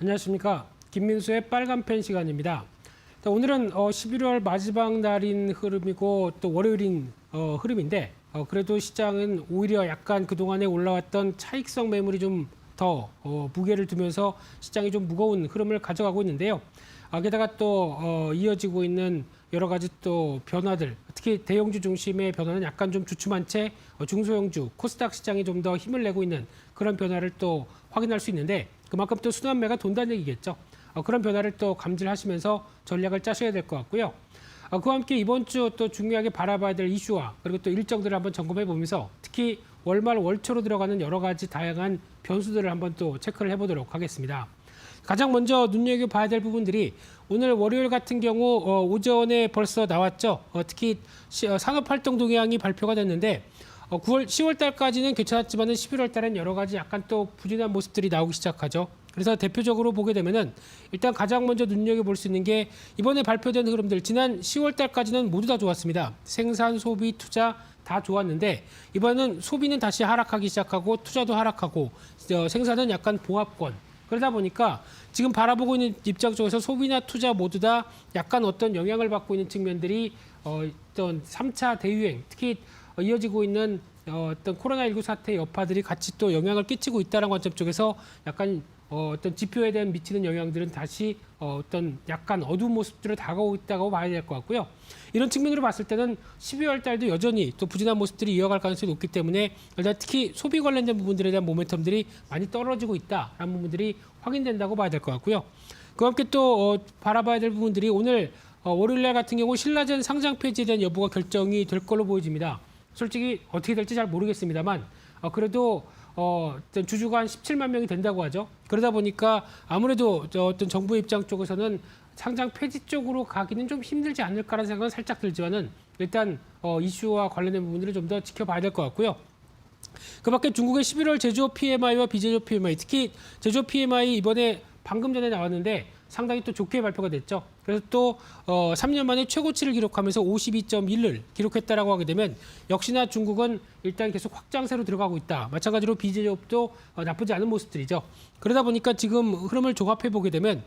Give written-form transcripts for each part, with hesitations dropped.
안녕하십니까. 김민수의 빨간펜 시간입니다. 오늘은 11월 마지막 날인 흐름이고 또 월요일인 흐름인데 그래도 시장은 오히려 약간 그동안에 올라왔던 차익성 매물이 좀 더 무게를 두면서 시장이 좀 무거운 흐름을 가져가고 있는데요. 게다가 또 이어지고 있는 여러 가지 또 변화들, 특히 대형주 중심의 변화는 약간 좀 주춤한 채 중소형주, 코스닥 시장이 좀 더 힘을 내고 있는 그런 변화를 또 확인할 수 있는데 그만큼 또 순환매가 돈다는 얘기겠죠. 그런 변화를 또 감지하시면서 전략을 짜셔야 될 것 같고요. 그와 함께 이번 주 또 중요하게 바라봐야 될 이슈와 그리고 또 일정들을 한번 점검해 보면서 특히 월말 월초로 들어가는 여러 가지 다양한 변수들을 한번 또 체크를 해보도록 하겠습니다. 가장 먼저 눈여겨봐야 될 부분들이 오늘 월요일 같은 경우 오전에 벌써 나왔죠. 특히 산업활동 동향이 발표가 됐는데 10월 달까지는 괜찮았지만은 11월 달엔 여러 가지 약간 또 부진한 모습들이 나오기 시작하죠. 그래서 대표적으로 보게 되면은 일단 가장 먼저 눈여겨볼 수 있는 게 이번에 발표된 흐름들 지난 10월 달까지는 모두 다 좋았습니다. 생산, 소비, 투자 다 좋았는데 이번에는 소비는 다시 하락하기 시작하고 투자도 하락하고 생산은 약간 보합권. 그러다 보니까 지금 바라보고 있는 입장 쪽에서 소비나 투자 모두 다 약간 어떤 영향을 받고 있는 측면들이 어떤 3차 대유행, 특히 이어지고 있는 어떤 코로나19 사태의 여파들이 같이 또 영향을 끼치고 있다는 관점 쪽에서 약간 어떤 지표에 대한 미치는 영향들은 다시 어떤 약간 어두운 모습들을 다가오고 있다고 봐야 될 것 같고요. 이런 측면으로 봤을 때는 12월 달도 여전히 또 부진한 모습들이 이어갈 가능성이 높기 때문에 일단 특히 소비 관련된 부분들에 대한 모멘텀들이 많이 떨어지고 있다라는 부분들이 확인된다고 봐야 될 것 같고요. 그와 함께 또 바라봐야 될 부분들이 오늘 월요일 날 같은 경우 신라젠 상장 폐지에 대한 여부가 결정이 될 걸로 보여집니다. 솔직히 어떻게 될지 잘 모르겠습니다만 그래도 주주가 한 17만 명이 된다고 하죠. 그러다 보니까 아무래도 어떤 정부 입장 쪽에서는 상장 폐지 쪽으로 가기는 좀 힘들지 않을까라는 생각은 살짝 들지만은 일단 이슈와 관련된 부분들을 좀 더 지켜봐야 될 것 같고요. 그 밖에 중국의 11월 제조업 PMI와 비제조업 PMI, 특히 제조업 PMI 이번에 방금 전에 나왔는데 상당히 또 좋게 발표가 됐죠. 그래서 또 3년 만에 최고치를 기록하면서 52.1을 기록했다라고 하게 되면 역시나 중국은 일단 계속 확장세로 들어가고 있다. 마찬가지로 비제조업도 나쁘지 않은 모습들이죠. 그러다 보니까 지금 흐름을 종합해 보게 되면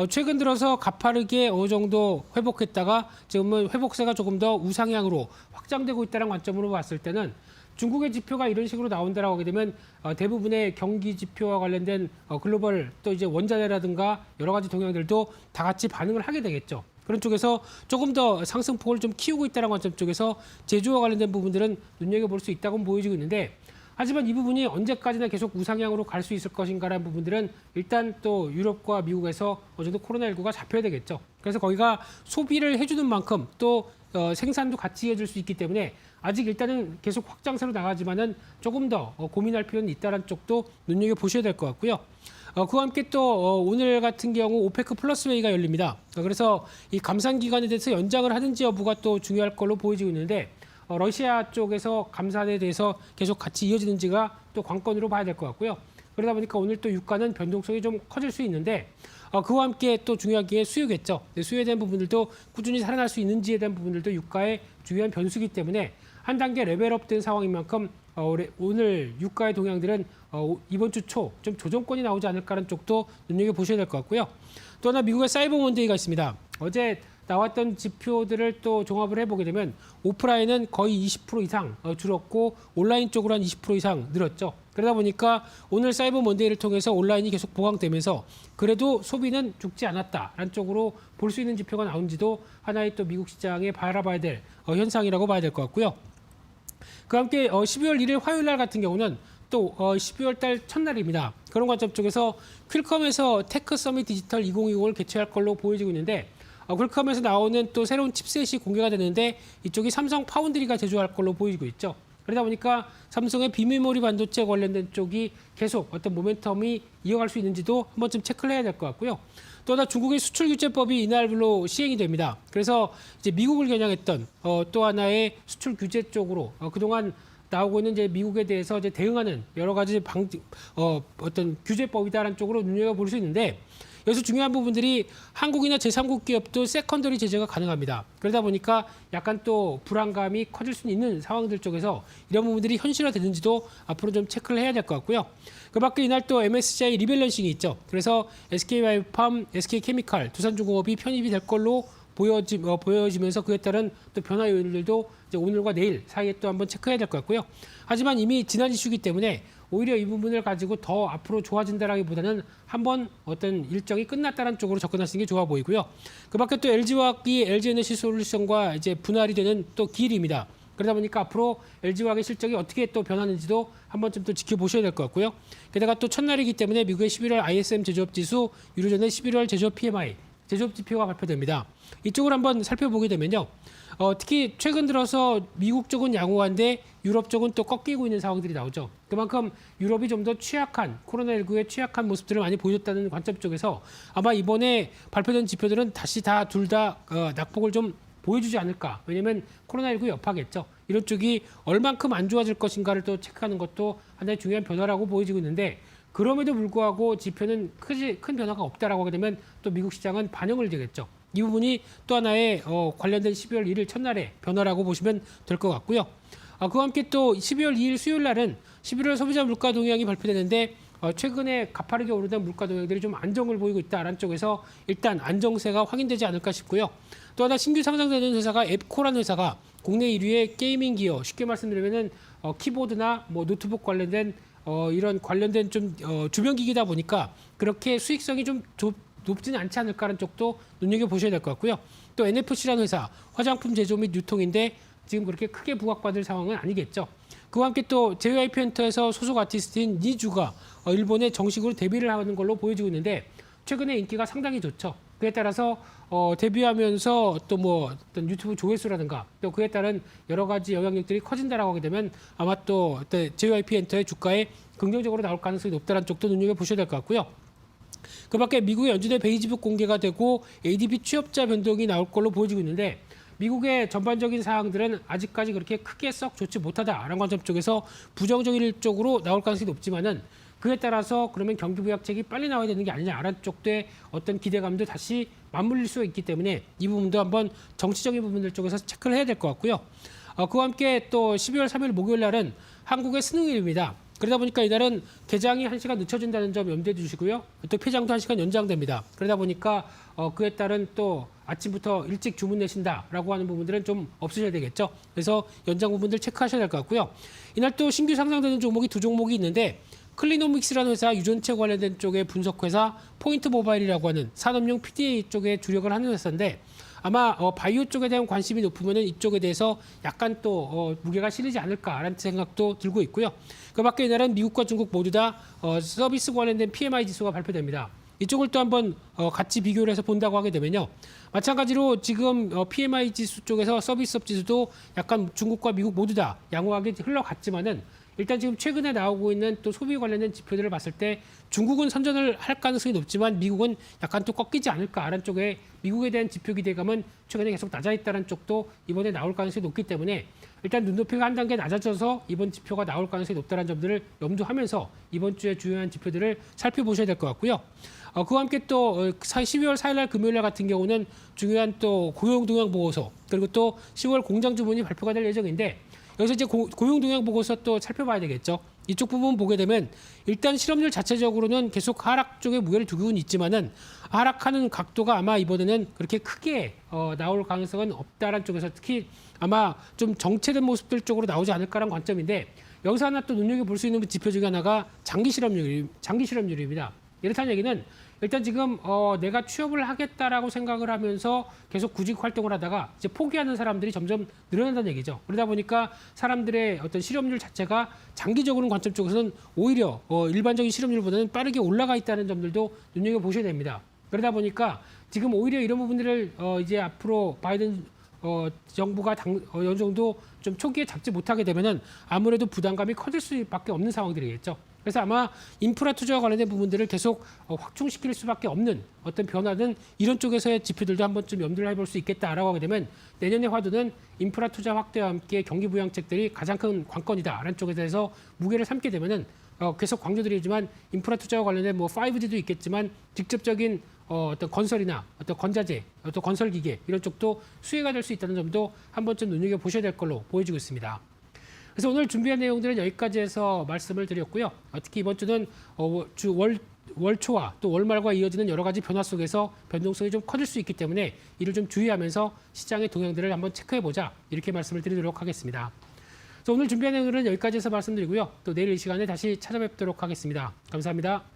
최근 들어서 가파르게 어느 정도 회복했다가 지금은 회복세가 조금 더 우상향으로 확장되고 있다는 관점으로 봤을 때는 중국의 지표가 이런 식으로 나온다라고 하게 되면 대부분의 경기 지표와 관련된 글로벌 또 이제 원자재라든가 여러 가지 동향들도 다 같이 반응을 하게 되겠죠. 그런 쪽에서 조금 더 상승폭을 좀 키우고 있다는 관점 쪽에서 제조와 관련된 부분들은 눈여겨볼 수 있다고 보여지고 있는데 하지만 이 부분이 언제까지나 계속 우상향으로 갈 수 있을 것인가라는 부분들은 일단 또 유럽과 미국에서 어느 정도 코로나19가 잡혀야 되겠죠. 그래서 거기가 소비를 해주는 만큼 또 생산도 같이 이어질 수 있기 때문에 아직 일단은 계속 확장세로 나가지만은 조금 더 고민할 필요는 있다는 쪽도 눈여겨보셔야 될 것 같고요. 그와 함께 또 오늘 같은 경우 오페크 플러스 회의가 열립니다. 그래서 이 감산 기간에 대해서 연장을 하는지 여부가 또 중요할 걸로 보여지고 있는데 러시아 쪽에서 감산에 대해서 계속 같이 이어지는지가 또 관건으로 봐야 될 것 같고요. 그러다 보니까 오늘 또 유가는 변동성이 좀 커질 수 있는데 그와 함께 또 중요하게 수요겠죠. 수요에 대한 부분들도 꾸준히 살아날 수 있는지에 대한 부분들도 유가의 중요한 변수이기 때문에 한 단계 레벨업된 상황인 만큼 오늘 유가의 동향들은 이번 주 초 좀 조정권이 나오지 않을까라는 쪽도 눈여겨보셔야 될 것 같고요. 또 하나 미국의 사이버 먼데이가 있습니다. 어제 나왔던 지표들을 또 종합을 해보게 되면 오프라인은 거의 20% 이상 줄었고 온라인 쪽으로 한 20% 이상 늘었죠. 그러다 보니까 오늘 사이버 먼데이를 통해서 온라인이 계속 보강되면서 그래도 소비는 죽지 않았다라는 쪽으로 볼 수 있는 지표가 나온지도 하나의 또 미국 시장에 바라봐야 될 현상이라고 봐야 될 것 같고요. 그와 함께 12월 1일 화요일 날 같은 경우는 또 12월 달 첫날입니다. 그런 관점 쪽에서 퀄컴에서 테크 서밋 디지털 2020을 개최할 걸로 보여지고 있는데 퀄컴에서 나오는 또 새로운 칩셋이 공개가 되는데 이쪽이 삼성 파운드리가 제조할 걸로 보이고 있죠. 그러다 보니까 삼성의 비메모리 반도체 관련된 쪽이 계속 어떤 모멘텀이 이어갈 수 있는지도 한 번쯤 체크를 해야 될 것 같고요. 또 하나 중국의 수출 규제법이 이날로 시행이 됩니다. 그래서 이제 미국을 겨냥했던 또 하나의 수출 규제 쪽으로 그동안 나오고 있는 이제 미국에 대해서 이제 대응하는 여러 가지 어떤 규제법이다라는 쪽으로 눈여겨볼 수 있는데 여기서 중요한 부분들이 한국이나 제3국 기업도 세컨더리 제재가 가능합니다. 그러다 보니까 약간 또 불안감이 커질 수 있는 상황들 쪽에서 이런 부분들이 현실화되는지도 앞으로 좀 체크를 해야 될 것 같고요. 그 밖에 이날 또 MSCI 리밸런싱이 있죠. 그래서 SK바이오팜, SK케미칼, 두산중공업이 편입이 될 걸로 보여지면서 그에 따른 또 변화 요인들도 이제 오늘과 내일 사이에 또 한번 체크해야 될 것 같고요. 하지만 이미 지난 이슈이기 때문에 오히려 이 부분을 가지고 더 앞으로 좋아진다라기보다는 한번 어떤 일정이 끝났다는 쪽으로 접근하시는 게 좋아 보이고요. 그 밖에 또 LG화학이 LG에너지솔루션과 이제 분할이 되는 또 기일입니다. 그러다 보니까 앞으로 LG화학의 실적이 어떻게 또 변하는지도 한 번쯤 또 지켜보셔야 될 것 같고요. 게다가 또 첫날이기 때문에 미국의 11월 ISM 제조업 지수, 유로존의 11월 제조업 PMI, 제조업 지표가 발표됩니다. 이쪽을 한번 살펴보게 되면요. 특히 최근 들어서 미국 쪽은 양호한데 유럽 쪽은 또 꺾이고 있는 상황들이 나오죠. 그만큼 유럽이 좀 더 취약한, 코로나19에 취약한 모습들을 많이 보여줬다는 관점 쪽에서 아마 이번에 발표된 지표들은 다시 둘 다 낙폭을 좀 보여주지 않을까. 왜냐하면 코로나19 여파겠죠. 이런 쪽이 얼만큼 안 좋아질 것인가를 또 체크하는 것도 하나의 중요한 변화라고 보여지고 있는데 그럼에도 불구하고 지표는 큰 변화가 없다라고 하게 되면 또 미국 시장은 반영을 되겠죠. 이 부분이 또 하나의 관련된 12월 1일 첫날의 변화라고 보시면 될 것 같고요. 그와 함께 또 12월 2일 수요일 날은 11월 소비자 물가 동향이 발표되는데 최근에 가파르게 오르던 물가 동향들이 좀 안정을 보이고 있다라는 쪽에서 일단 안정세가 확인되지 않을까 싶고요. 또 하나 신규 상장되는 회사가 앱코라는 회사가 국내 1위의 게이밍 기어, 쉽게 말씀드리면은 키보드나 뭐 노트북 관련된 이런 관련된 좀 주변 기기다 보니까 그렇게 수익성이 좀 높지는 않지 않을까라는 쪽도 눈여겨보셔야 될 것 같고요. 또 NFC라는 회사, 화장품 제조 및 유통인데 지금 그렇게 크게 부각받을 상황은 아니겠죠. 그와 함께 또 JYP 엔터에서 소속 아티스트인 니주가 일본에 정식으로 데뷔를 하는 걸로 보여지고 있는데 최근에 인기가 상당히 좋죠. 그에 따라서 데뷔하면서 또 뭐 어떤 유튜브 조회수라든가 또 그에 따른 여러 가지 영향력들이 커진다라고 하게 되면 아마 또 JYP 엔터의 주가에 긍정적으로 나올 가능성이 높다는 쪽도 눈여겨보셔야 될 것 같고요. 그 밖에 미국의 연준의 베이지북 공개가 되고 ADP 취업자 변동이 나올 걸로 보여지고 있는데 미국의 전반적인 사항들은 아직까지 그렇게 크게 썩 좋지 못하다라는 관점 쪽에서 부정적인 쪽으로 나올 가능성이 높지만은 그에 따라서 그러면 경기부양책이 빨리 나와야 되는 게 아니냐라는 쪽의 어떤 기대감도 다시 맞물릴 수 있기 때문에 이 부분도 한번 정치적인 부분들 쪽에서 체크를 해야 될 것 같고요. 그와 함께 또 12월 3일 목요일 날은 한국의 수능일입니다. 그러다 보니까 이날은 개장이 1시간 늦춰진다는 점 염두에 두시고요. 또 폐장도 1시간 연장됩니다. 그러다 보니까 그에 따른 또 아침부터 일찍 주문 내신다라고 하는 부분들은 좀 없으셔야 되겠죠. 그래서 연장 부분들 체크하셔야 될 것 같고요. 이날 또 신규 상장되는 종목이 두 종목이 있는데 클리노믹스라는 회사, 유전체 관련된 쪽의 분석회사, 포인트 모바일이라고 하는 산업용 PDA 쪽에 주력을 하는 회사인데 아마 바이오 쪽에 대한 관심이 높으면 이쪽에 대해서 약간 또 무게가 실리지 않을까라는 생각도 들고 있고요. 그 밖에 이날은 미국과 중국 모두 다 서비스 관련된 PMI 지수가 발표됩니다. 이쪽을 또 한번 같이 비교를 해서 본다고 하게 되면요. 마찬가지로 지금 PMI 지수 쪽에서 서비스업 지수도 약간 중국과 미국 모두 다 양호하게 흘러갔지만은 일단 지금 최근에 나오고 있는 또 소비 관련된 지표들을 봤을 때 중국은 선전을 할 가능성이 높지만 미국은 약간 또 꺾이지 않을까라는 쪽에 미국에 대한 지표 기대감은 최근에 계속 낮아 있다는 쪽도 이번에 나올 가능성이 높기 때문에 일단 눈높이가 한 단계 낮아져서 이번 지표가 나올 가능성이 높다는 점들을 염두하면서 이번 주에 주요한 지표들을 살펴보셔야 될 것 같고요. 그와 함께 또 12월 4일 날 금요일 날 같은 경우는 중요한 또 고용 동향 보고서 그리고 또 10월 공장 주문이 발표가 될 예정인데 여기서 이제 고용 동향 보고서 또 살펴봐야 되겠죠. 이쪽 부분 보게 되면 일단 실업률 자체적으로는 계속 하락 쪽에 무게를 두고는 있지만은 하락하는 각도가 아마 이번에는 그렇게 크게 나올 가능성은 없다라는 쪽에서 특히 아마 좀 정체된 모습들 쪽으로 나오지 않을까라는 관점인데 여기서 하나 또 눈여겨볼 수 있는 지표 중에 하나가 장기 실업률입니다. 이렇다는 얘기는 일단 지금 내가 취업을 하겠다라고 생각을 하면서 계속 구직 활동을 하다가 이제 포기하는 사람들이 점점 늘어난다는 얘기죠. 그러다 보니까 사람들의 어떤 실업률 자체가 장기적으로 관점 쪽에서는 오히려 일반적인 실업률보다는 빠르게 올라가 있다는 점들도 눈여겨보셔야 됩니다. 그러다 보니까 지금 오히려 이런 부분들을 이제 앞으로 바이든 정부가 어느 정도 좀 초기에 잡지 못하게 되면은 아무래도 부담감이 커질 수밖에 없는 상황들이겠죠. 그래서 아마 인프라 투자와 관련된 부분들을 계속 확충시킬 수밖에 없는 어떤 변화는 이런 쪽에서의 지표들도 한 번쯤 염두를 해볼 수 있겠다라고 하게 되면 내년의 화두는 인프라 투자 확대와 함께 경기 부양책들이 가장 큰 관건이다라는 쪽에 대해서 무게를 삼게 되면은 계속 강조드리지만 인프라 투자와 관련된 뭐 5G도 있겠지만 직접적인 어떤 건설이나 어떤 건자재, 어떤 건설 기계 이런 쪽도 수혜가 될 수 있다는 점도 한 번쯤 눈여겨 보셔야 될 걸로 보여지고 있습니다. 그래서 오늘 준비한 내용들은 여기까지 해서 말씀을 드렸고요. 특히 이번 주는 월초와 또 월말과 이어지는 여러 가지 변화 속에서 변동성이 좀 커질 수 있기 때문에 이를 좀 주의하면서 시장의 동향들을 한번 체크해보자, 이렇게 말씀을 드리도록 하겠습니다. 오늘 준비한 내용들은 여기까지 해서 말씀드리고요. 또 내일 이 시간에 다시 찾아뵙도록 하겠습니다. 감사합니다.